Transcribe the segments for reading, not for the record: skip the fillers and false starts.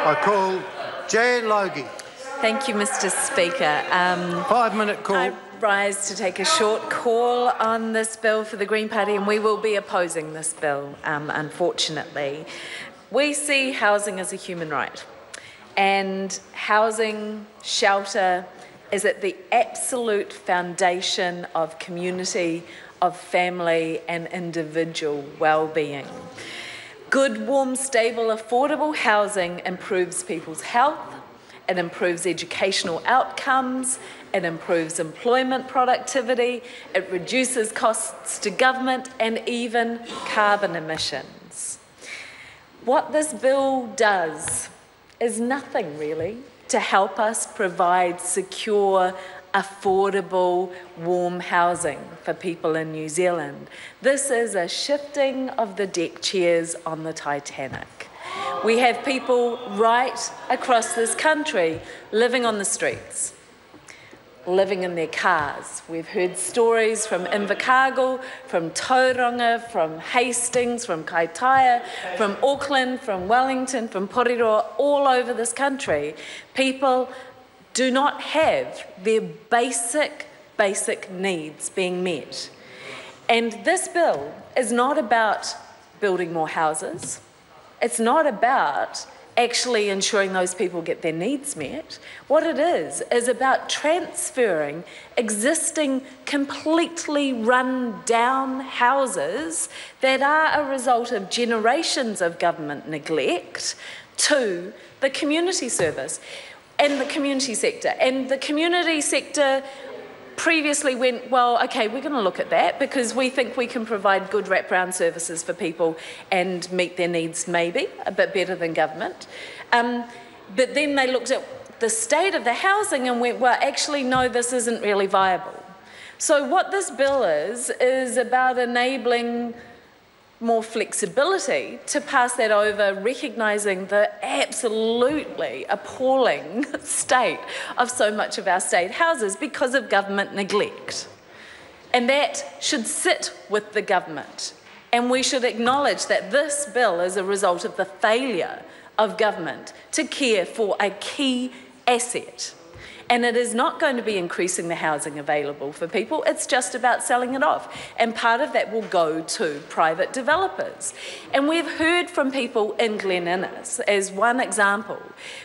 I call Jan Logie. Thank you, Mr. Speaker. 5-minute call. I rise to take a short call on this bill for the Green Party, and we will be opposing this bill, unfortunately. We see housing as a human right, and housing, shelter, is at the absolute foundation of community, of family and individual well-being. Good, warm, stable, affordable housing improves people's health, it improves educational outcomes, it improves employment productivity, it reduces costs to government and even carbon emissions. What this bill does is nothing really to help us provide secure, affordable, warm housing for people in New Zealand. This is a shifting of the deck chairs on the Titanic. We have people right across this country living on the streets, living in their cars. We've heard stories from Invercargill, from Tauranga, from Hastings, from Kaitaia, from Auckland, from Wellington, from Porirua, all over this country. People do not have their basic needs being met. And this bill is not about building more houses. It's not about actually ensuring those people get their needs met. What it is about transferring existing completely run down houses that are a result of generations of government neglect to the community service and the community sector. And the community sector previously went, well, okay, we're going to look at that because we think we can provide good wraparound services for people and meet their needs maybe a bit better than government. But then they looked at the state of the housing and went, well, actually, no, this isn't really viable. So what this bill is about enabling more flexibility to pass that over, recognising the absolutely appalling state of so much of our state houses because of government neglect. And that should sit with the government. And we should acknowledge that this bill is a result of the failure of government to care for a key asset. And it is not going to be increasing the housing available for people, it's just about selling it off. And part of that will go to private developers. And we've heard from people in Glen Innes, as one example,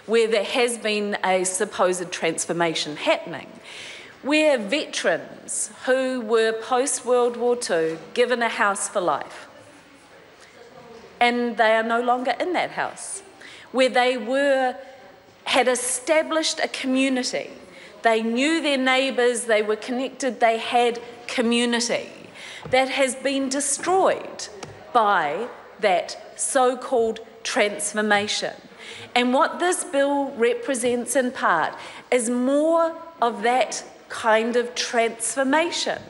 where there has been a supposed transformation happening, where veterans who were post-World War II given a house for life, and they are no longer in that house, where they had established a community. They knew their neighbours, they were connected, they had community. That has been destroyed by that so-called transformation. And what this bill represents in part is more of that kind of transformation,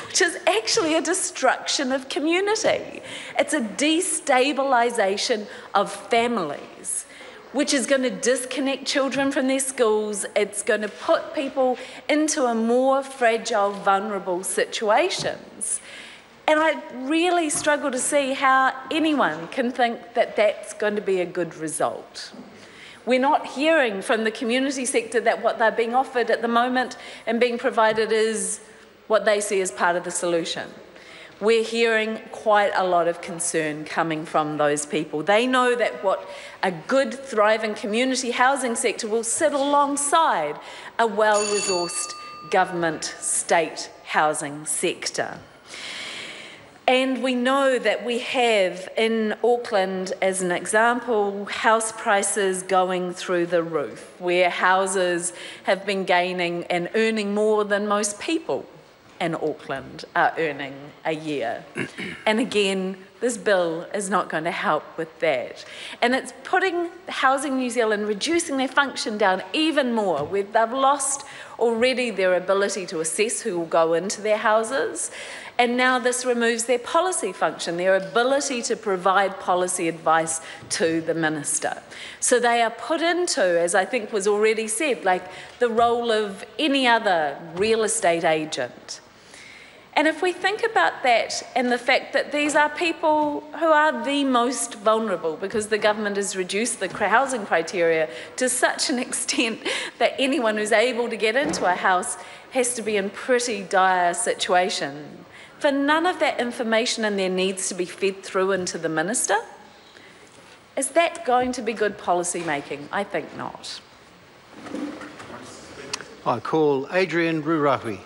which is actually a destruction of community. It's a destabilisation of families, which is going to disconnect children from their schools. It's going to put people into a more fragile, vulnerable situations. And I really struggle to see how anyone can think that that's going to be a good result. We're not hearing from the community sector that what they're being offered at the moment and being provided is what they see as part of the solution. We're hearing quite a lot of concern coming from those people. They know that what a good, thriving community housing sector will sit alongside a well-resourced government state housing sector. And we know that we have in Auckland, as an example, house prices going through the roof, where houses have been gaining and earning more than most people in Auckland are earning a year. And again, this bill is not going to help with that. And it's putting Housing New Zealand, reducing their function down even more, where they've lost already their ability to assess who will go into their houses. And now this removes their policy function, their ability to provide policy advice to the minister. So they are put into, as I think was already said, like the role of any other real estate agent. And if we think about that and the fact that these are people who are the most vulnerable because the government has reduced the housing criteria to such an extent that anyone who's able to get into a house has to be in pretty dire situation, for none of that information and their needs to be fed through into the minister, is that going to be good policy making? I think not. I call Adrian Rurahui.